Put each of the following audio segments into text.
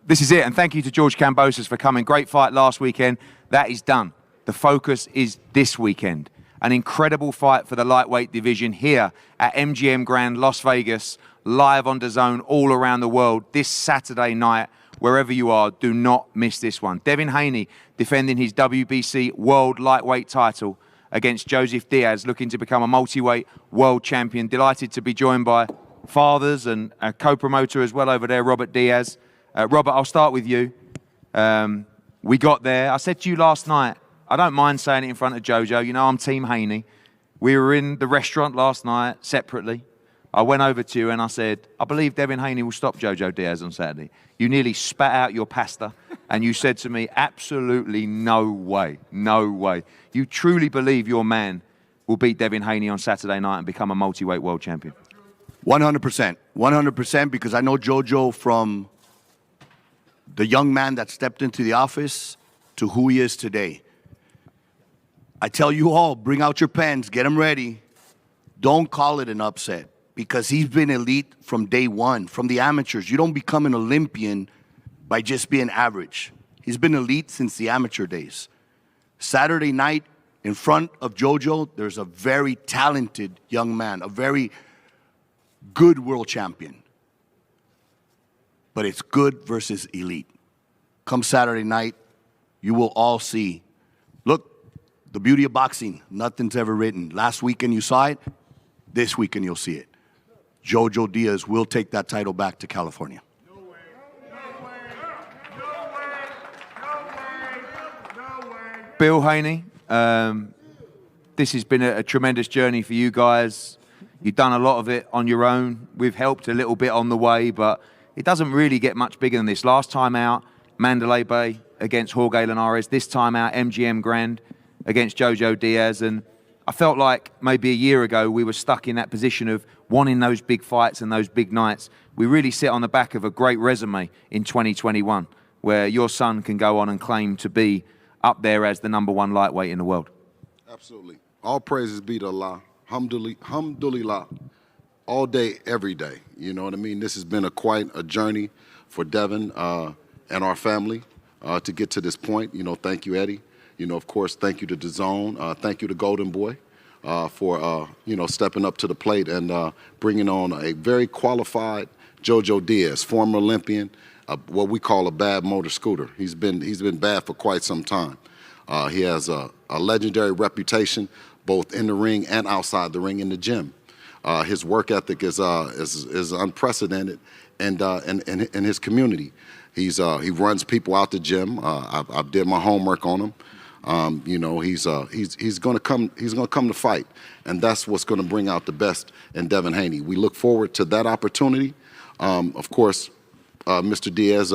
this is it. And thank you to George Kambosos for coming. Great fight last weekend. That is done. The focus is this weekend. An incredible fight for the lightweight division here at MGM Grand, Las Vegas, live on DAZN all around the world this Saturday night. Wherever you are, do not miss this one. Devin Haney defending his WBC World Lightweight title against Jojo Diaz, looking to become a multi-weight world champion. Delighted to be joined by fathers and a co-promoter as well over there, Robert Diaz. Robert, I'll start with you. We got there. I said to you last night, I don't mind saying it in front of Jojo. You know, I'm Team Haney. We were in the restaurant last night separately. I went over to you and I said, I believe Devin Haney will stop Jojo Diaz on Saturday. You nearly spat out your pasta and you said to me, absolutely no way, no way. You truly believe your man will beat Devin Haney on Saturday night and become a multi-weight world champion? 100%. 100%, because I know Jojo from the young man that stepped into the office to who he is today. I tell you all, bring out your pens, get them ready. Don't call it an upset, because he's been elite from day one, from the amateurs. You don't become an Olympian by just being average. He's been elite since the amateur days. Saturday night, in front of Jojo, there's a very talented young man, a very good world champion. But it's good versus elite. Come Saturday night, you will all see. Look, the beauty of boxing, nothing's ever written. Last weekend you saw it, this weekend you'll see it. Jojo Diaz will take that title back to California. No way. No way. No way. No way. No way. Bill Haney, this has been a tremendous journey for you guys. You've done a lot of it on your own. We've helped a little bit on the way, but it doesn't really get much bigger than this. Last time out, Mandalay Bay against Jorge Linares. This time out, MGM Grand against Jojo Diaz. And I felt like maybe a year ago we were stuck in that position of wanting those big fights and those big nights. We really sit on the back of a great resume in 2021, where your son can go on and claim to be up there as the #1 lightweight in the world. Absolutely. All praises be to Allah. Alhamdulillah. All day, every day. You know what I mean? This has been quite a journey for Devin and our family to get to this point. You know, thank you, Eddie. You know, of course, thank you to DAZN. Thank you to Golden Boy for, you know, stepping up to the plate and bringing on a very qualified Jojo Diaz, former Olympian, what we call a bad motor scooter. He's been bad for quite some time. He has a legendary reputation, both in the ring and outside the ring in the gym. His work ethic is unprecedented, and in his community, he runs people out the gym. I did my homework on him. You know, he's going to come to fight, and that's what's going to bring out the best in Devin Haney. We look forward to that opportunity. Of course, Mr. Diaz,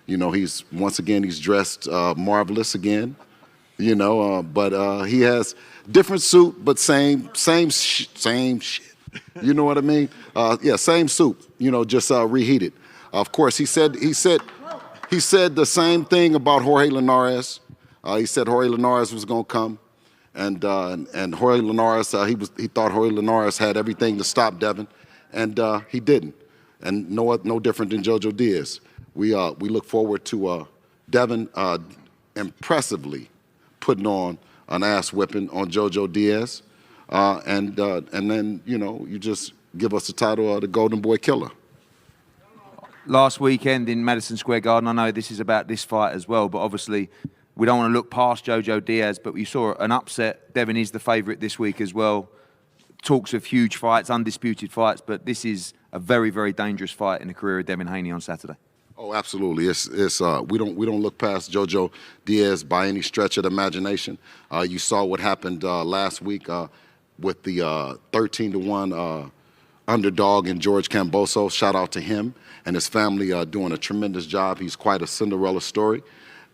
you know, he's dressed marvelous again. You know, but he has different suit, but same shit. You know what I mean? Yeah, same suit. You know, just reheated. Of course, he said the same thing about Jorge Linares. He said Jorge Linares was going to come, and Jorge Linares, he thought Jorge Linares had everything to stop Devin, and he didn't. And no different than Jojo Diaz. We look forward to Devin impressively putting on an ass whipping on Jojo Diaz, and then, you know, you just give us the title of the Golden Boy Killer. Last weekend in Madison Square Garden, I know this is about this fight as well, but obviously we don't want to look past Jojo Diaz, but we saw an upset. Devin is the favorite this week as well. Talks of huge fights, undisputed fights, but this is a very, very dangerous fight in the career of Devin Haney on Saturday. Oh, absolutely. We don't look past Jojo Diaz by any stretch of the imagination. You saw what happened last week with the 13-1 underdog in George Kambosos. Shout out to him and his family doing a tremendous job. He's quite a Cinderella story.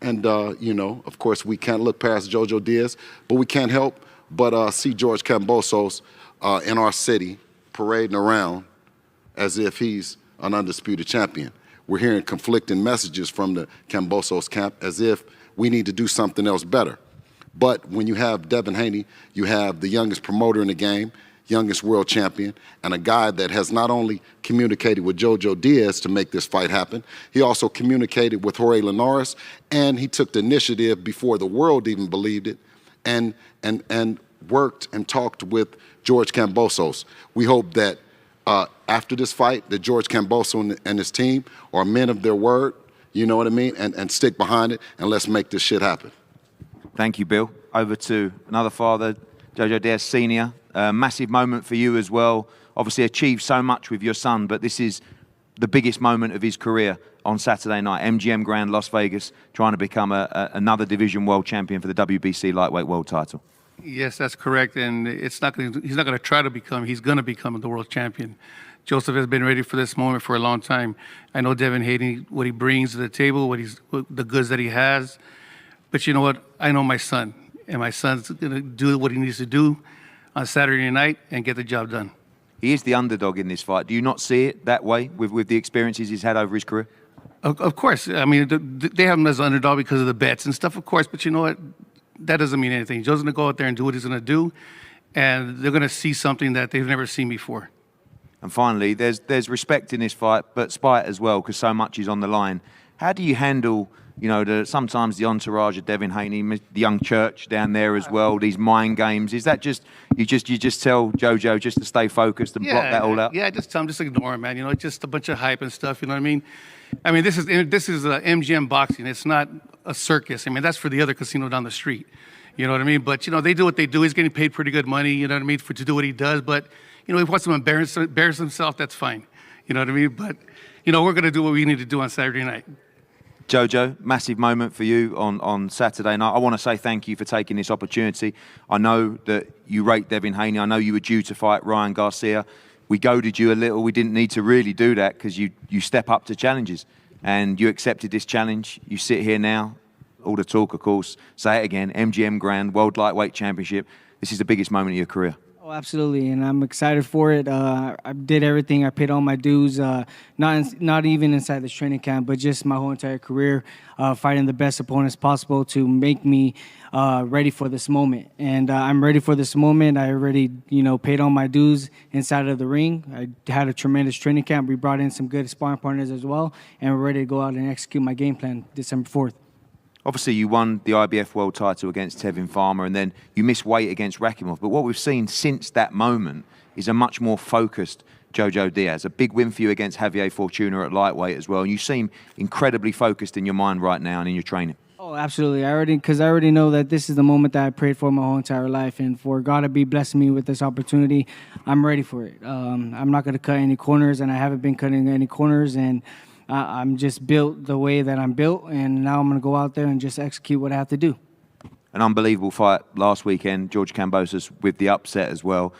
And, you know, of course, we can't look past Jojo Diaz, but we can't help but see George Kambosos in our city parading around as if he's an undisputed champion. We're hearing conflicting messages from the Kambosos camp as if we need to do something else better. But when you have Devin Haney, you have the youngest promoter in the game, youngest world champion, and a guy that has not only communicated with Jojo Diaz to make this fight happen, he also communicated with Jorge Linares, and he took the initiative before the world even believed it, and worked and talked with George Kambosos. We hope that after this fight, that George Kambosos and his team are men of their word, you know what I mean, and stick behind it, and let's make this shit happen. Thank you, Bill. Over to another father, Jojo Diaz Sr. Massive moment for you as well. Obviously achieved so much with your son, but this is the biggest moment of his career on Saturday night. MGM Grand, Las Vegas, trying to become another division world champion for the WBC lightweight world title. Yes, that's correct, and he's not going to try to become. He's going to become the world champion. Joseph has been ready for this moment for a long time. I know Devin Haney, what he brings to the table, the goods that he has. But you know what? I know my son, and my son's going to do what he needs to do on Saturday night and get the job done. He is the underdog in this fight. Do you not see it that way with the experiences he's had over his career? Of course. I mean, they have him as an underdog because of the bets and stuff, of course. But you know what? That doesn't mean anything. Joe's going to go out there and do what he's going to do, and they're going to see something that they've never seen before. And finally, there's respect in this fight, but spite as well, because so much is on the line. How do you handle, you know, sometimes the entourage of Devin Haney, the young church down there as well, these mind games? Is that just you just tell Jojo just to stay focused and block that all out? Yeah, just tell him, just ignore him, man. You know, just a bunch of hype and stuff. You know what I mean? I mean, this is MGM boxing. It's not a circus. I mean, that's for the other casino down the street. You know what I mean? But you know, they do what they do. He's getting paid pretty good money. You know what I mean, to do what he does. But you know, he wants to embarrass himself. That's fine. You know what I mean? But you know, we're going to do what we need to do on Saturday night. Jojo, massive moment for you on Saturday night. I want to say thank you for taking this opportunity. I know that you rate Devin Haney. I know you were due to fight Ryan Garcia. We goaded you a little. We didn't need to really do that because you step up to challenges. And you accepted this challenge. You sit here now. All the talk, of course. Say it again. MGM Grand, World Lightweight Championship. This is the biggest moment of your career. Oh, absolutely, and I'm excited for it. I did everything. I paid all my dues, not even inside this training camp, but just my whole entire career, fighting the best opponents possible to make me ready for this moment. And I'm ready for this moment. I already, paid all my dues inside of the ring. I had a tremendous training camp. We brought in some good sparring partners as well, and we're ready to go out and execute my game plan December 4th. Obviously, you won the IBF world title against Tevin Farmer, and then you missed weight against Rakimov. But what we've seen since that moment is a much more focused Jojo Diaz. A big win for you against Javier Fortuna at lightweight as well. And you seem incredibly focused in your mind right now and in your training. Oh, absolutely. Because I already know that this is the moment that I prayed for my whole entire life. And for God to be blessing me with this opportunity, I'm ready for it. I'm not going to cut any corners, and I haven't been cutting any corners. And I'm just built the way that I'm built, and now I'm going to go out there and just execute what I have to do. An unbelievable fight last weekend, George Kambosos with the upset as well.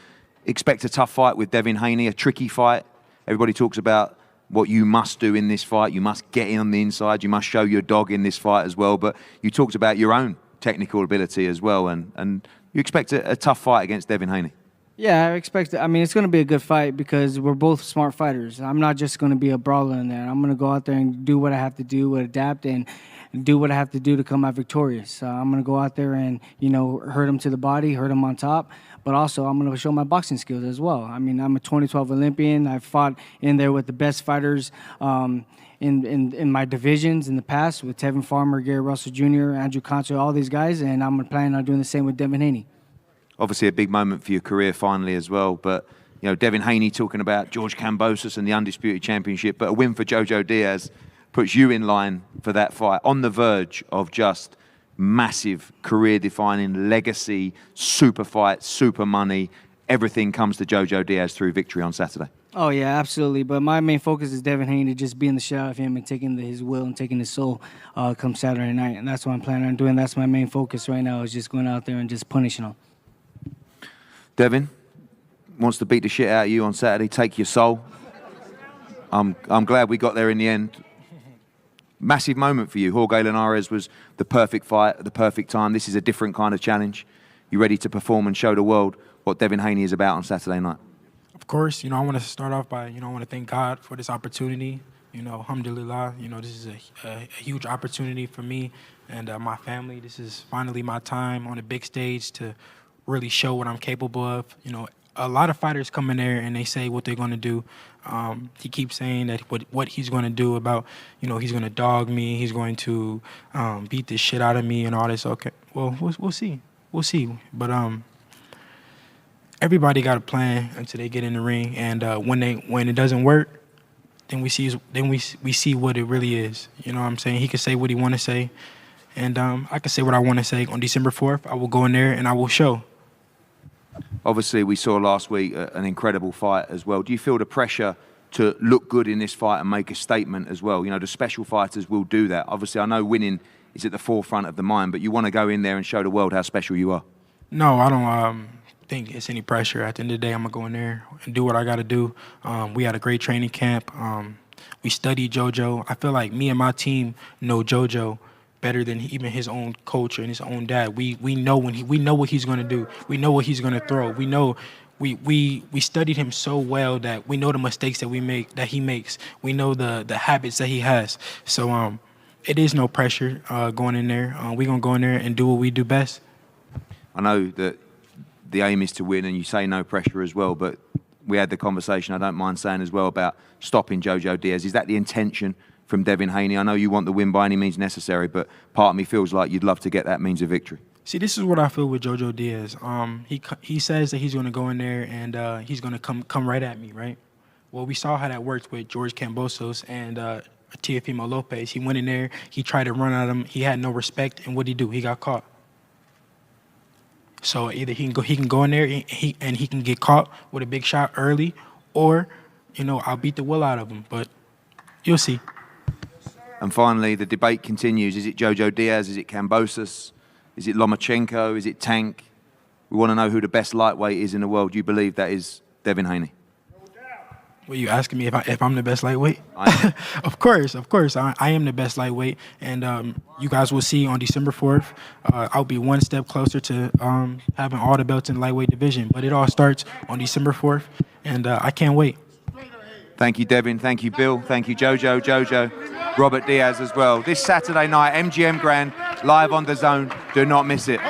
Expect a tough fight with Devin Haney, a tricky fight. Everybody talks about what you must do in this fight. You must get in on the inside. You must show your dog in this fight as well. But you talked about your own technical ability as well, and you expect a tough fight against Devin Haney. Yeah, I expect it. I mean, it's going to be a good fight because we're both smart fighters. I'm not just going to be a brawler in there. I'm going to go out there and do what I have to do, adapt, and do what I have to do to come out victorious. I'm going to go out there and, hurt him to the body, hurt him on top, but also I'm going to show my boxing skills as well. I mean, I'm a 2012 Olympian. I fought in there with the best fighters in my divisions in the past with Tevin Farmer, Gary Russell Jr., Andrew Concho, all these guys, and I'm planning on doing the same with Devin Haney. Obviously a big moment for your career finally as well, but Devin Haney talking about George Kambosos and the Undisputed Championship, but a win for Jojo Diaz puts you in line for that fight, on the verge of just massive career-defining legacy, super fight, super money. Everything comes to Jojo Diaz through victory on Saturday. Oh, yeah, absolutely. But my main focus is Devin Haney, just being the shit out of him and taking his will and taking his soul come Saturday night. And that's what I'm planning on doing. That's my main focus right now, is just going out there and just punishing him. Devin wants to beat the shit out of you on Saturday, take your soul. I'm glad we got there in the end. Massive moment for you. Jorge Linares was the perfect fight at the perfect time. This is a different kind of challenge. You ready to perform and show the world what Devin Haney is about on Saturday night? Of course. I want to start off by, I want to thank God for this opportunity. Alhamdulillah, this is a huge opportunity for me and my family. This is finally my time on a big stage to really show what I'm capable of. a lot of fighters come in there and they say what they're going to do. He keeps saying that what he's going to do about, he's going to dog me, he's going to beat the shit out of me and all this. Okay, well, we'll see. We'll see. But everybody got a plan until they get in the ring, and when it doesn't work, then we see what it really is. You know what I'm saying? He can say what he want to say, and I can say what I want to say. On December 4th, I will go in there and I will show. Obviously, we saw last week an incredible fight as well. Do you feel the pressure to look good in this fight and make a statement as well? The special fighters will do that. Obviously, I know winning is at the forefront of the mind, but you want to go in there and show the world how special you are. No, I don't think it's any pressure. At the end of the day, I'm going to go in there and do what I got to do. We had a great training camp. We studied Jojo. I feel like me and my team know Jojo better than even his own coach and his own dad. We know we know what he's going to do. We know what he's going to throw. We know we studied him so well that we know the mistakes that he makes. We know the habits that he has. So it is no pressure going in there. We're going to go in there and do what we do best. I know that the aim is to win, and you say no pressure as well, but we had the conversation, I don't mind saying as well, about stopping Jojo Diaz. Is that the intention from Devin Haney? I know you want the win by any means necessary, but part of me feels like you'd love to get that means of victory. See, this is what I feel with Jojo Diaz. He says that he's going to go in there and he's going to come right at me, right? Well, we saw how that worked with George Kambosos and Teofimo Lopez. He went in there, he tried to run at him, he had no respect, and what did he do? He got caught. So either he can go in there and he can get caught with a big shot early, or I'll beat the will out of him. But you'll see. And finally, the debate continues. Is it Jojo Diaz? Is it Kambosos? Is it Lomachenko? Is it Tank? We want to know who the best lightweight is in the world. Do you believe that is Devin Haney? Well, you asking me if I'm the best lightweight? I am. Of course. I am the best lightweight, and you guys will see on December 4th. I'll be one step closer to having all the belts in the lightweight division. But it all starts on December 4th, and I can't wait. Thank you, Devin. Thank you, Bill. Thank you, Jojo, Robert Diaz as well. This Saturday night, MGM Grand, live on DAZN. Do not miss it.